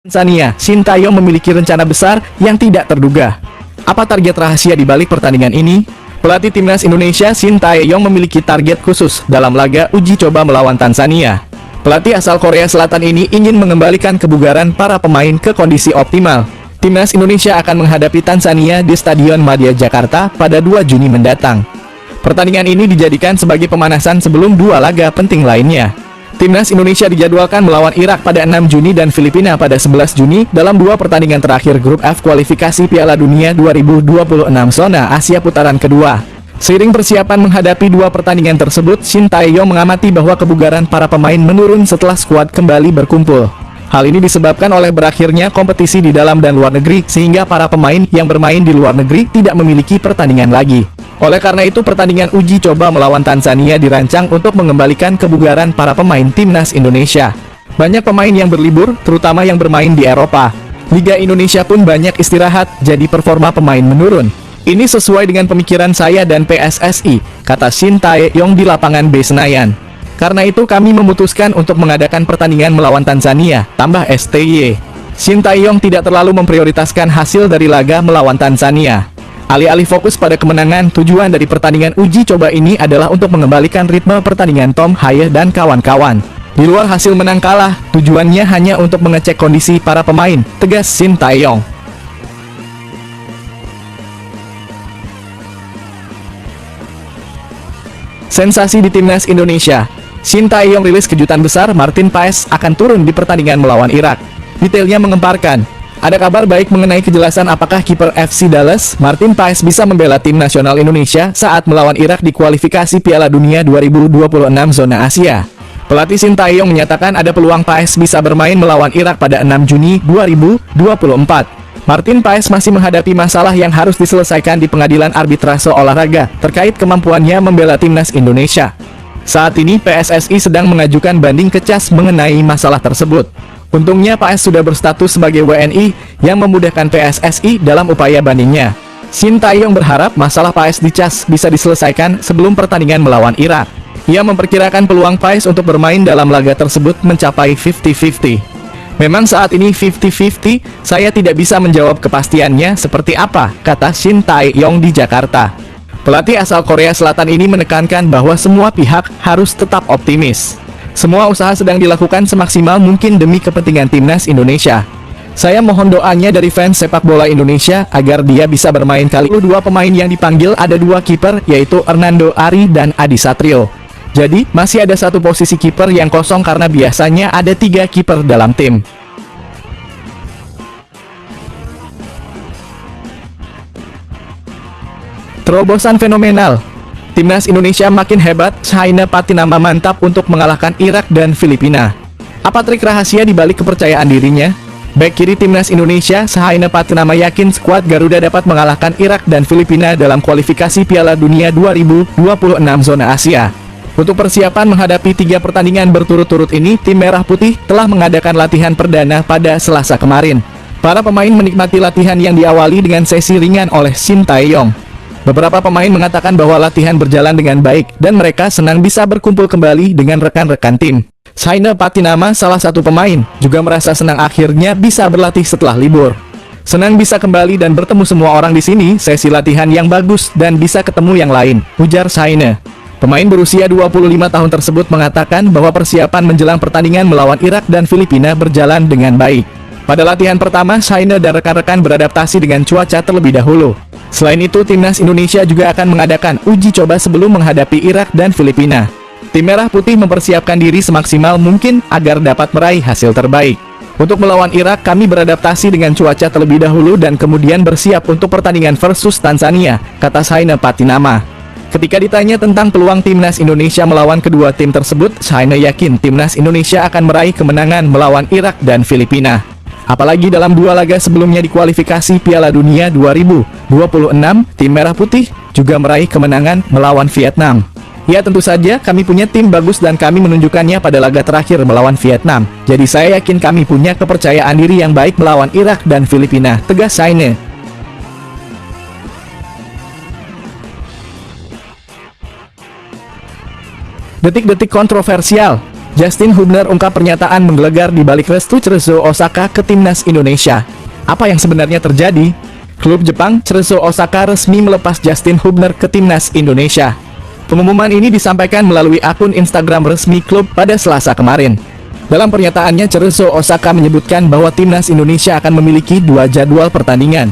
Tanzania, Sintayong memiliki rencana besar yang tidak terduga. Apa target rahasia di balik pertandingan ini? Pelatih timnas Indonesia Sintayong memiliki target khusus dalam laga uji coba melawan Tanzania. Pelatih asal Korea Selatan ini ingin mengembalikan kebugaran para pemain ke kondisi optimal. Timnas Indonesia akan menghadapi Tanzania di Stadion Madia Jakarta pada 2 Juni mendatang. Pertandingan ini dijadikan sebagai pemanasan sebelum 2 laga penting lainnya. Timnas Indonesia dijadwalkan melawan Irak pada 6 Juni dan Filipina pada 11 Juni dalam 2 pertandingan terakhir grup F kualifikasi Piala Dunia 2026 zona Asia putaran kedua. Seiring persiapan menghadapi 2 pertandingan tersebut, Sintayong mengamati bahwa kebugaran para pemain menurun setelah skuad kembali berkumpul. Hal ini disebabkan oleh berakhirnya kompetisi di dalam dan luar negeri, sehingga para pemain yang bermain di luar negeri tidak memiliki pertandingan lagi. Oleh karena itu, pertandingan uji coba melawan Tanzania dirancang untuk mengembalikan kebugaran para pemain timnas Indonesia. Banyak pemain yang berlibur, terutama yang bermain di Eropa. Liga Indonesia pun banyak istirahat, jadi performa pemain menurun. Ini sesuai dengan pemikiran saya dan PSSI, kata Sintayong di lapangan B Senayan. Karena itu kami memutuskan untuk mengadakan pertandingan melawan Tanzania, tambah STY. Sintayong tidak terlalu memprioritaskan hasil dari laga melawan Tanzania. Alih-alih fokus pada kemenangan, tujuan dari pertandingan uji coba ini adalah untuk mengembalikan ritme pertandingan Tom Haye dan kawan-kawan. Di luar hasil menang kalah, tujuannya hanya untuk mengecek kondisi para pemain, tegas Sintayong. Sensasi di timnas Indonesia. Sintayong rilis kejutan besar, Martin Paes akan turun di pertandingan melawan Irak. Detailnya mengemparkan. Ada kabar baik mengenai kejelasan apakah kiper FC Dallas, Martin Paes bisa membela tim nasional Indonesia saat melawan Irak di kualifikasi Piala Dunia 2026 zona Asia. Pelatih Sintayong menyatakan ada peluang Paes bisa bermain melawan Irak pada 6 Juni 2024. Martin Paes masih menghadapi masalah yang harus diselesaikan di pengadilan arbitrase olahraga terkait kemampuannya membela timnas Indonesia. Saat ini PSSI sedang mengajukan banding ke CAS mengenai masalah tersebut. Untungnya Paes sudah berstatus sebagai WNI yang memudahkan PSSI dalam upaya bandingnya. Sintayong berharap masalah Paes di CAS bisa diselesaikan sebelum pertandingan melawan Irak. Ia memperkirakan peluang Paes untuk bermain dalam laga tersebut mencapai 50-50. Memang saat ini 50-50, saya tidak bisa menjawab kepastiannya seperti apa, kata Sintayong di Jakarta. Pelatih asal Korea Selatan ini menekankan bahwa semua pihak harus tetap optimis. Semua usaha sedang dilakukan semaksimal mungkin demi kepentingan timnas Indonesia. Saya mohon doanya dari fans sepak bola Indonesia agar dia bisa bermain kali ini. 2 pemain yang dipanggil ada 2 kiper, yaitu Hernando Ari dan Adi Satrio. Jadi, masih ada 1 posisi kiper yang kosong karena biasanya ada 3 kiper dalam tim. Terobosan fenomenal. Timnas Indonesia makin hebat, China Patinama mantap untuk mengalahkan Irak dan Filipina. Apa trik rahasia di balik kepercayaan dirinya? Bek kiri timnas Indonesia, China Patinama yakin skuad Garuda dapat mengalahkan Irak dan Filipina dalam kualifikasi Piala Dunia 2026 zona Asia. Untuk persiapan menghadapi 3 pertandingan berturut-turut ini, tim Merah Putih telah mengadakan latihan perdana pada Selasa kemarin. Para pemain menikmati latihan yang diawali dengan sesi ringan oleh Sintayong. Beberapa pemain mengatakan bahwa latihan berjalan dengan baik dan mereka senang bisa berkumpul kembali dengan rekan-rekan tim. China Patinama, salah satu pemain, juga merasa senang akhirnya bisa berlatih setelah libur. Senang bisa kembali dan bertemu semua orang di sini, sesi latihan yang bagus dan bisa ketemu yang lain, ujar China. Pemain berusia 25 tahun tersebut mengatakan bahwa persiapan menjelang pertandingan melawan Irak dan Filipina berjalan dengan baik. Pada latihan pertama, China dan rekan-rekan beradaptasi dengan cuaca terlebih dahulu. Selain itu, timnas Indonesia juga akan mengadakan uji coba sebelum menghadapi Irak dan Filipina. Tim Merah Putih mempersiapkan diri semaksimal mungkin agar dapat meraih hasil terbaik. Untuk melawan Irak, kami beradaptasi dengan cuaca terlebih dahulu dan kemudian bersiap untuk pertandingan versus Tanzania, kata China Patinama. Ketika ditanya tentang peluang timnas Indonesia melawan kedua tim tersebut, China yakin timnas Indonesia akan meraih kemenangan melawan Irak dan Filipina. Apalagi dalam 2 laga sebelumnya di kualifikasi Piala Dunia 2026, tim Merah Putih juga meraih kemenangan melawan Vietnam. Ya tentu saja kami punya tim bagus dan kami menunjukkannya pada laga terakhir melawan Vietnam. Jadi saya yakin kami punya kepercayaan diri yang baik melawan Irak dan Filipina, tegas China. Detik-detik kontroversial. Justin Hubner ungkap pernyataan menggelegar di balik restu Cerezo Osaka ke timnas Indonesia. Apa yang sebenarnya terjadi? Klub Jepang Cerezo Osaka resmi melepas Justin Hubner ke timnas Indonesia. Pengumuman ini disampaikan melalui akun Instagram resmi klub pada Selasa kemarin. Dalam pernyataannya, Cerezo Osaka menyebutkan bahwa timnas Indonesia akan memiliki 2 jadwal pertandingan.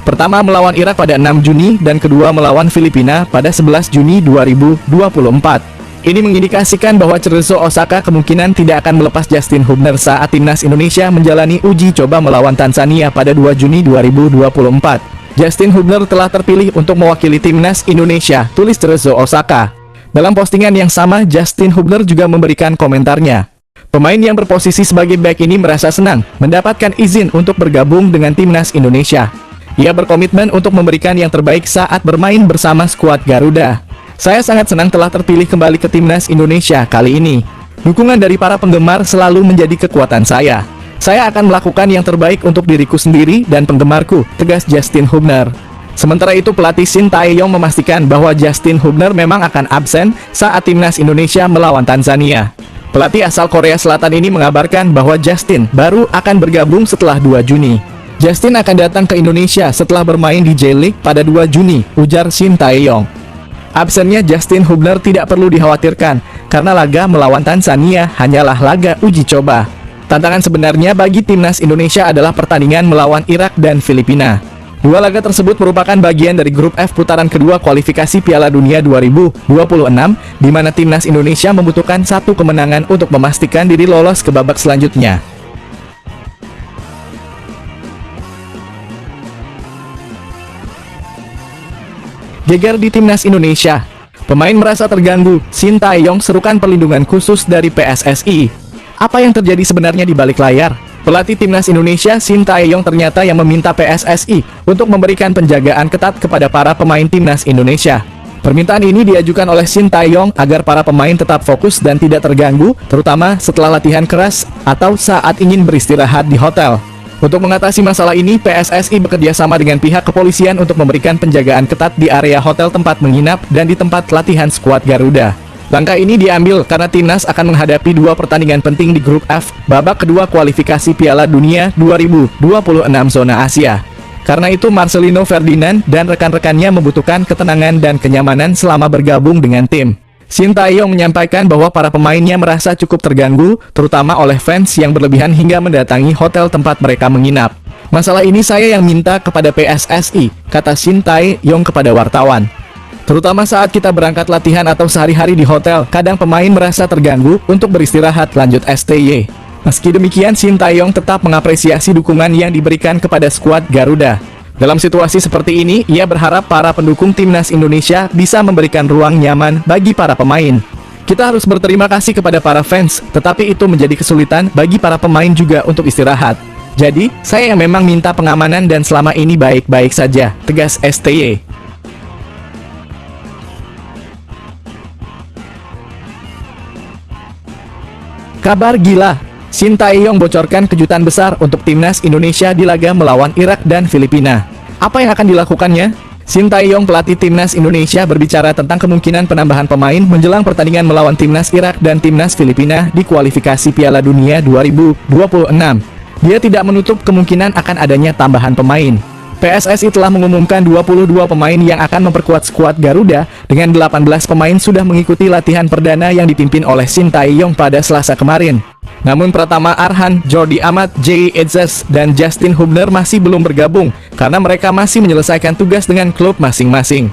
Pertama melawan Irak pada 6 Juni dan kedua melawan Filipina pada 11 Juni 2024. Ini mengindikasikan bahwa Cerezo Osaka kemungkinan tidak akan melepas Justin Hubner saat timnas Indonesia menjalani uji coba melawan Tanzania pada 2 Juni 2024. Justin Hubner telah terpilih untuk mewakili timnas Indonesia, tulis Cerezo Osaka. Dalam postingan yang sama, Justin Hubner juga memberikan komentarnya. Pemain yang berposisi sebagai back ini merasa senang mendapatkan izin untuk bergabung dengan timnas Indonesia. Ia berkomitmen untuk memberikan yang terbaik saat bermain bersama skuad Garuda. Saya sangat senang telah terpilih kembali ke timnas Indonesia kali ini. Dukungan dari para penggemar selalu menjadi kekuatan saya. Saya akan melakukan yang terbaik untuk diriku sendiri dan penggemarku, tegas Justin Hubner. Sementara itu, pelatih Shin Tae-yong memastikan bahwa Justin Hubner memang akan absen saat timnas Indonesia melawan Tanzania. Pelatih asal Korea Selatan ini mengabarkan bahwa Justin baru akan bergabung setelah 2 Juni. Justin akan datang ke Indonesia setelah bermain di J-League pada 2 Juni, ujar Shin Tae-yong. Absennya Justin Hubner tidak perlu dikhawatirkan, karena laga melawan Tanzania hanyalah laga uji coba. Tantangan sebenarnya bagi timnas Indonesia adalah pertandingan melawan Irak dan Filipina. Dua laga tersebut merupakan bagian dari grup F putaran kedua kualifikasi Piala Dunia 2026, di mana timnas Indonesia membutuhkan 1 kemenangan untuk memastikan diri lolos ke babak selanjutnya. Geger di timnas Indonesia. Pemain merasa terganggu, Shin Tae-yong serukan perlindungan khusus dari PSSI. Apa yang terjadi sebenarnya di balik layar? Pelatih timnas Indonesia Shin Tae-yong ternyata yang meminta PSSI untuk memberikan penjagaan ketat kepada para pemain timnas Indonesia. Permintaan ini diajukan oleh Shin Tae-yong agar para pemain tetap fokus dan tidak terganggu, terutama setelah latihan keras atau saat ingin beristirahat di hotel. Untuk mengatasi masalah ini, PSSI bekerja sama dengan pihak kepolisian untuk memberikan penjagaan ketat di area hotel tempat menginap dan di tempat latihan skuad Garuda. Langkah ini diambil karena timnas akan menghadapi 2 pertandingan penting di grup F, babak kedua kualifikasi Piala Dunia 2026 zona Asia. Karena itu, Marcelino Ferdinand dan rekan-rekannya membutuhkan ketenangan dan kenyamanan selama bergabung dengan tim. Shin Tae-yong menyampaikan bahwa para pemainnya merasa cukup terganggu, terutama oleh fans yang berlebihan hingga mendatangi hotel tempat mereka menginap. Masalah ini saya yang minta kepada PSSI, kata Shin Tae-yong kepada wartawan. Terutama saat kita berangkat latihan atau sehari-hari di hotel, kadang pemain merasa terganggu untuk beristirahat, lanjut STY. Meski demikian, Shin Tae-yong tetap mengapresiasi dukungan yang diberikan kepada skuad Garuda. Dalam situasi seperti ini, ia berharap para pendukung timnas Indonesia bisa memberikan ruang nyaman bagi para pemain. Kita harus berterima kasih kepada para fans, tetapi itu menjadi kesulitan bagi para pemain juga untuk istirahat. Jadi, saya yang memang minta pengamanan dan selama ini baik-baik saja, tegas STY. Kabar gila. Shin Tae-yong bocorkan kejutan besar untuk timnas Indonesia di laga melawan Irak dan Filipina. Apa yang akan dilakukannya? Shin Tae-yong, pelatih timnas Indonesia, berbicara tentang kemungkinan penambahan pemain menjelang pertandingan melawan timnas Irak dan timnas Filipina di kualifikasi Piala Dunia 2026. Dia tidak menutup kemungkinan akan adanya tambahan pemain. PSSI telah mengumumkan 22 pemain yang akan memperkuat skuad Garuda, dengan 18 pemain sudah mengikuti latihan perdana yang dipimpin oleh Shin Tae-yong pada Selasa kemarin. Namun Pratama Arhan, Jordi Amat, J. Edzes, dan Justin Hubner masih belum bergabung, karena mereka masih menyelesaikan tugas dengan klub masing-masing.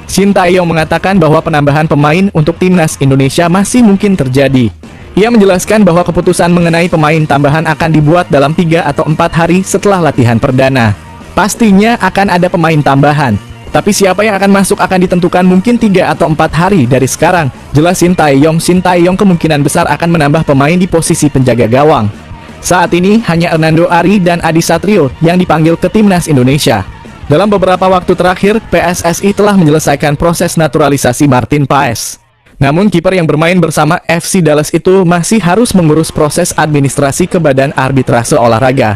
Shin Tae-yong mengatakan bahwa penambahan pemain untuk timnas Indonesia masih mungkin terjadi. Ia menjelaskan bahwa keputusan mengenai pemain tambahan akan dibuat dalam 3 atau 4 hari setelah latihan perdana. Pastinya akan ada pemain tambahan, tapi siapa yang akan masuk akan ditentukan mungkin 3 atau 4 hari dari sekarang, jelas Shin Tae-yong. Shin Tae-yong kemungkinan besar akan menambah pemain di posisi penjaga gawang. Saat ini hanya Hernando Ari dan Adi Satrio yang dipanggil ke timnas Indonesia. Dalam beberapa waktu terakhir, PSSI telah menyelesaikan proses naturalisasi Martin Paes. Namun kiper yang bermain bersama FC Dallas itu masih harus mengurus proses administrasi ke Badan Arbitrase Olahraga.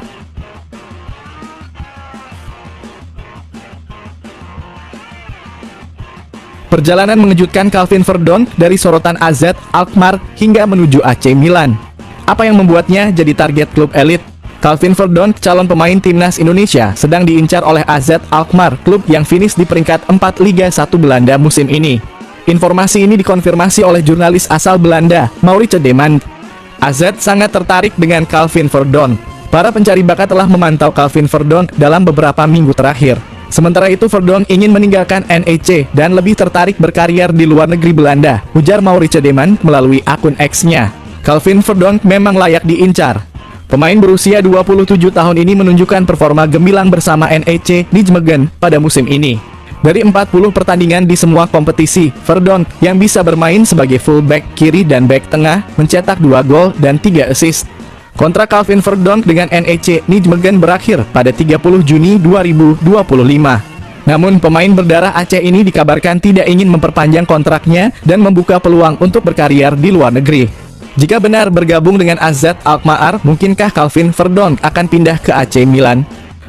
Perjalanan mengejutkan Calvin Verdonk dari sorotan AZ Alkmaar hingga menuju AC Milan. Apa yang membuatnya jadi target klub elit? Calvin Verdonk, calon pemain timnas Indonesia, sedang diincar oleh AZ Alkmaar, klub yang finish di peringkat 4 Liga 1 Belanda musim ini. Informasi ini dikonfirmasi oleh jurnalis asal Belanda, Maurice de Man. AZ sangat tertarik dengan Calvin Verdonk. Para pencari bakat telah memantau Calvin Verdonk dalam beberapa minggu terakhir. Sementara itu Verdonk ingin meninggalkan NEC dan lebih tertarik berkarier di luar negeri Belanda, ujar Maurice de Man melalui akun X-nya. Calvin Verdonk memang layak diincar. Pemain berusia 27 tahun ini menunjukkan performa gemilang bersama NEC Nijmegen pada musim ini. Dari 40 pertandingan di semua kompetisi, Verdonk yang bisa bermain sebagai fullback kiri dan back tengah mencetak 2 gol dan 3 assist. Kontrak Calvin Verdonk dengan NEC Nijmegen berakhir pada 30 Juni 2025. Namun pemain berdarah Aceh ini dikabarkan tidak ingin memperpanjang kontraknya dan membuka peluang untuk berkarier di luar negeri. Jika benar bergabung dengan AZ Alkmaar, mungkinkah Calvin Verdonk akan pindah ke AC Milan?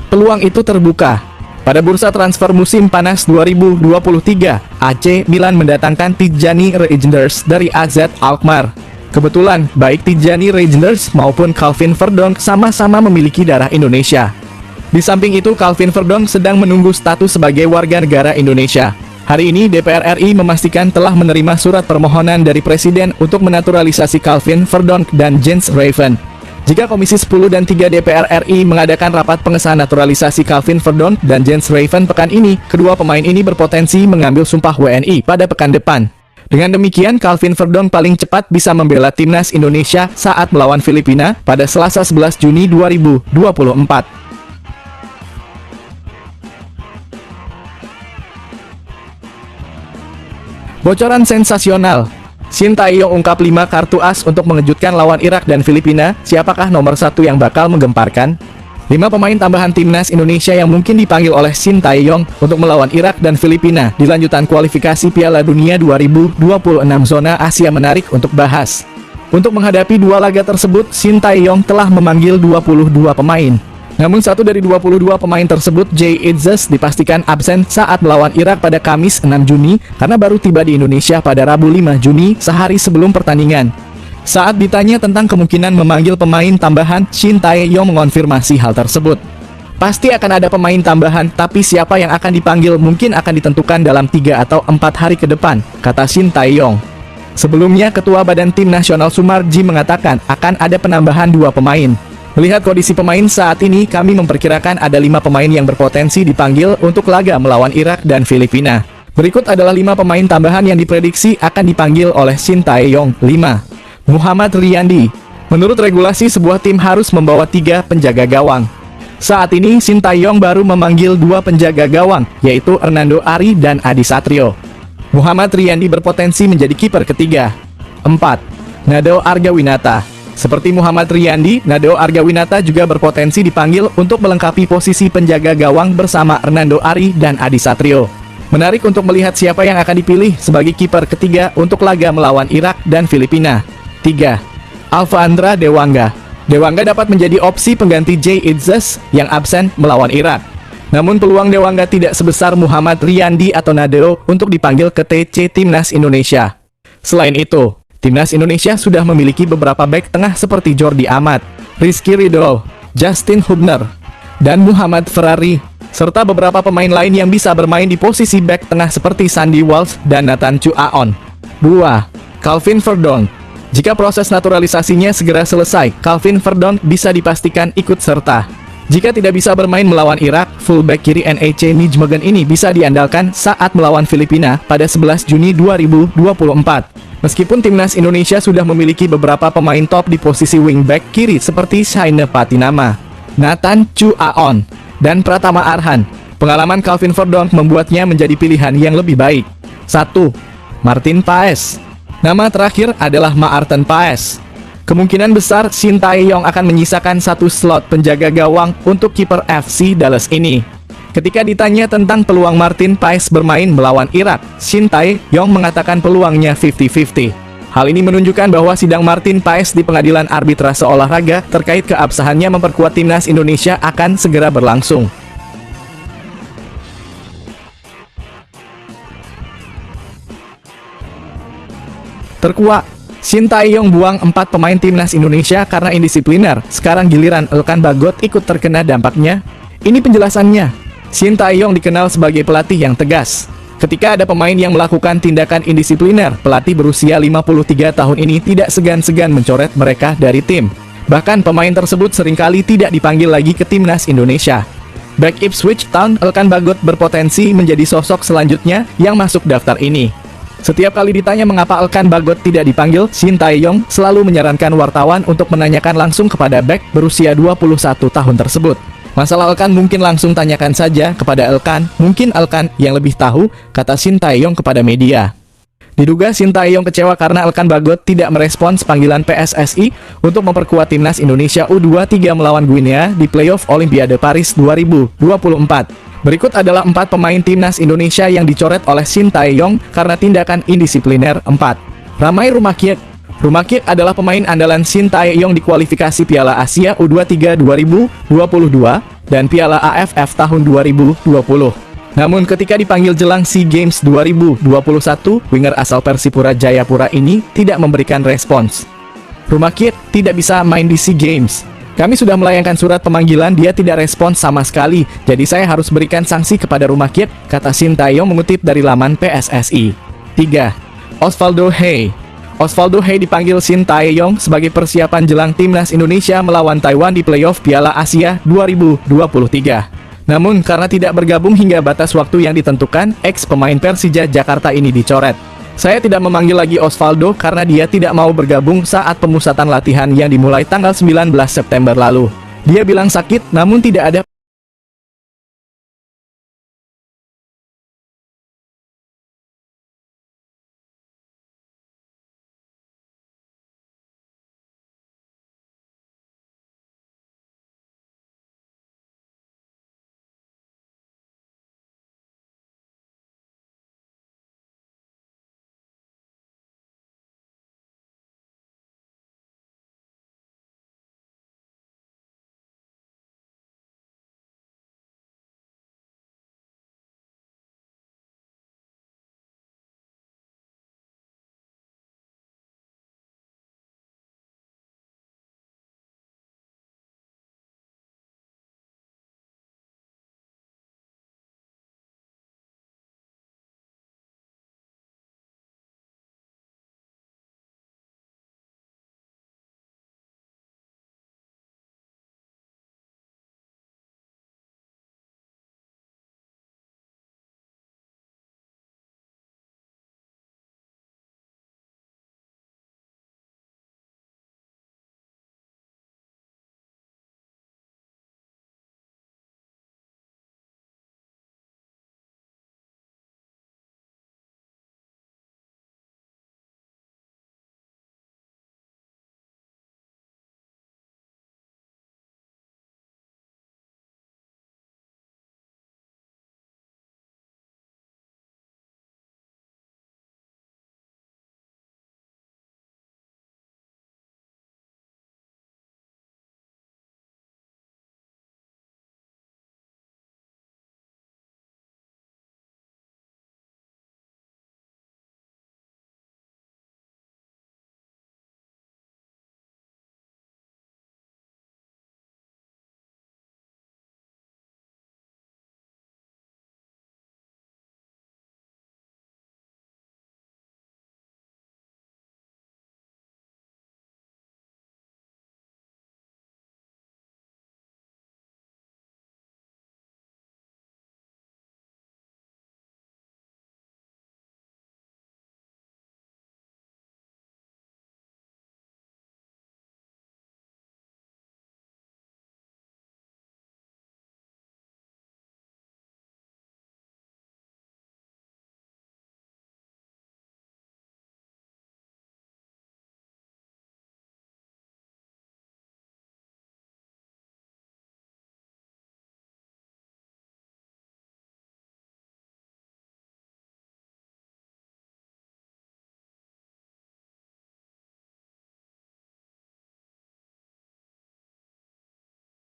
Peluang itu terbuka. Pada bursa transfer musim panas 2023, AC Milan mendatangkan Tijjani Reijnders dari AZ Alkmaar. Kebetulan, baik Tijjani Reijnders maupun Calvin Verdonk sama-sama memiliki darah Indonesia. Di samping itu, Calvin Verdonk sedang menunggu status sebagai warga negara Indonesia. Hari ini, DPR RI memastikan telah menerima surat permohonan dari Presiden untuk menaturalisasi Calvin Verdonk dan Jens Raven. Jika Komisi 10 dan 3 DPR RI mengadakan rapat pengesahan naturalisasi Calvin Verdonk dan Jens Raven pekan ini, kedua pemain ini berpotensi mengambil sumpah WNI pada pekan depan. Dengan demikian, Calvin Verdonk paling cepat bisa membela timnas Indonesia saat melawan Filipina pada Selasa 11 Juni 2024. Bocoran sensasional. Shin Tae-yong ungkap 5 kartu as untuk mengejutkan lawan Irak dan Filipina. Siapakah nomor 1 yang bakal menggemparkan? 5 pemain tambahan timnas Indonesia yang mungkin dipanggil oleh Shin Tae-yong untuk melawan Irak dan Filipina di lanjutan kualifikasi Piala Dunia 2026 zona Asia menarik untuk bahas. Untuk menghadapi 2 laga tersebut, Shin Tae-yong telah memanggil 22 pemain. Namun satu dari 22 pemain tersebut, Jay Idzes, dipastikan absen saat melawan Irak pada Kamis 6 Juni karena baru tiba di Indonesia pada Rabu 5 Juni, sehari sebelum pertandingan. Saat ditanya tentang kemungkinan memanggil pemain tambahan, Shin Tae-yong mengonfirmasi hal tersebut. Pasti akan ada pemain tambahan, tapi siapa yang akan dipanggil mungkin akan ditentukan dalam 3 atau 4 hari ke depan, kata Shin Tae-yong. Sebelumnya, Ketua Badan Tim Nasional Sumarji mengatakan akan ada penambahan 2 pemain. Melihat kondisi pemain saat ini, kami memperkirakan ada 5 pemain yang berpotensi dipanggil untuk laga melawan Irak dan Filipina. Berikut adalah 5 pemain tambahan yang diprediksi akan dipanggil oleh Shin Tae-yong. 5. Muhammad Riyandi. Menurut regulasi, sebuah tim harus membawa 3 penjaga gawang. Saat ini, Shin Tae-yong baru memanggil 2 penjaga gawang, yaitu Hernando Ari dan Adi Satrio. Muhammad Riyandi berpotensi menjadi kiper ketiga. 4. Nadeo Argawinata. Seperti Muhammad Riyandi, Nadeo Argawinata juga berpotensi dipanggil untuk melengkapi posisi penjaga gawang bersama Hernando Ari dan Adi Satrio. Menarik untuk melihat siapa yang akan dipilih sebagai kiper ketiga untuk laga melawan Irak dan Filipina. 3. Alfandra Dewangga. Dewangga dapat menjadi opsi pengganti Jay Idzes yang absen melawan Irak. Namun peluang Dewangga tidak sebesar Muhammad Riyandi atau Nadeo untuk dipanggil ke TC Timnas Indonesia. Selain itu, Timnas Indonesia sudah memiliki beberapa bek tengah seperti Jordi Amat, Rizky Ridho, Justin Hubner, dan Muhammad Ferrari, serta beberapa pemain lain yang bisa bermain di posisi bek tengah seperti Sandy Walsh dan Nathan Chu Aon. 2. Calvin Verdonk. Jika proses naturalisasinya segera selesai, Calvin Verdonk bisa dipastikan ikut serta. Jika tidak bisa bermain melawan Irak, fullback kiri NEC Nijmegen ini bisa diandalkan saat melawan Filipina pada 11 Juni 2024. Meskipun timnas Indonesia sudah memiliki beberapa pemain top di posisi wingback kiri seperti Shaina Patinama, Nathan Chu Aon, dan Pratama Arhan, pengalaman Calvin Verdonk membuatnya menjadi pilihan yang lebih baik. 1. Martin Paes. Nama terakhir adalah Maarten Paes. Kemungkinan besar Shin Tae-yong akan menyisakan 1 slot penjaga gawang untuk kiper FC Dallas ini. Ketika ditanya tentang peluang Martin Paes bermain melawan Irak, Shin Tae-yong mengatakan peluangnya 50-50. Hal ini menunjukkan bahwa sidang Martin Paes di Pengadilan Arbitrase Olahraga terkait keabsahannya memperkuat timnas Indonesia akan segera berlangsung. Terkuak, Shin Tae-yong buang 4 pemain timnas Indonesia karena indisipliner. Sekarang giliran Elkan Bagot ikut terkena dampaknya. Ini penjelasannya. Shin Tae-yong dikenal sebagai pelatih yang tegas. Ketika ada pemain yang melakukan tindakan indisipliner, pelatih berusia 53 tahun ini tidak segan-segan mencoret mereka dari tim. Bahkan pemain tersebut seringkali tidak dipanggil lagi ke timnas Indonesia. Back Ipswich Town, Elkan Bagot berpotensi menjadi sosok selanjutnya yang masuk daftar ini. Setiap kali ditanya mengapa Elkan Bagot tidak dipanggil, Shin Tae-yong selalu menyarankan wartawan untuk menanyakan langsung kepada back berusia 21 tahun tersebut. Masalah Elkan mungkin langsung tanyakan saja kepada Elkan, mungkin Elkan yang lebih tahu, kata Shin Tae-yong kepada media. Diduga Shin Tae-yong kecewa karena Elkan Bagot tidak merespons panggilan PSSI untuk memperkuat timnas Indonesia U23 melawan Guinea di playoff Olimpiade Paris 2024. Berikut adalah 4 pemain timnas Indonesia yang dicoret oleh Shin Tae-yong karena tindakan indisipliner. 4. Ramai Rumakiek. Rumakiek adalah pemain andalan Shin Tae-yong di kualifikasi Piala Asia U23 2022 dan Piala AFF tahun 2020. Namun ketika dipanggil jelang SEA Games 2021, winger asal Persipura Jayapura ini tidak memberikan respons. Rumakiek tidak bisa main di SEA Games. Kami sudah melayangkan surat pemanggilan, dia tidak respons sama sekali, jadi saya harus berikan sanksi kepada Rumakiek, kata Shin Tae-yong mengutip dari laman PSSI. 3. Osvaldo Hai. Osvaldo Hai dipanggil Shin Tae-yong sebagai persiapan jelang timnas Indonesia melawan Taiwan di playoff Piala Asia 2023. Namun karena tidak bergabung hingga batas waktu yang ditentukan, ex pemain Persija Jakarta ini dicoret. Saya tidak memanggil lagi Osvaldo karena dia tidak mau bergabung saat pemusatan latihan yang dimulai tanggal 19 September lalu. Dia bilang sakit, namun tidak ada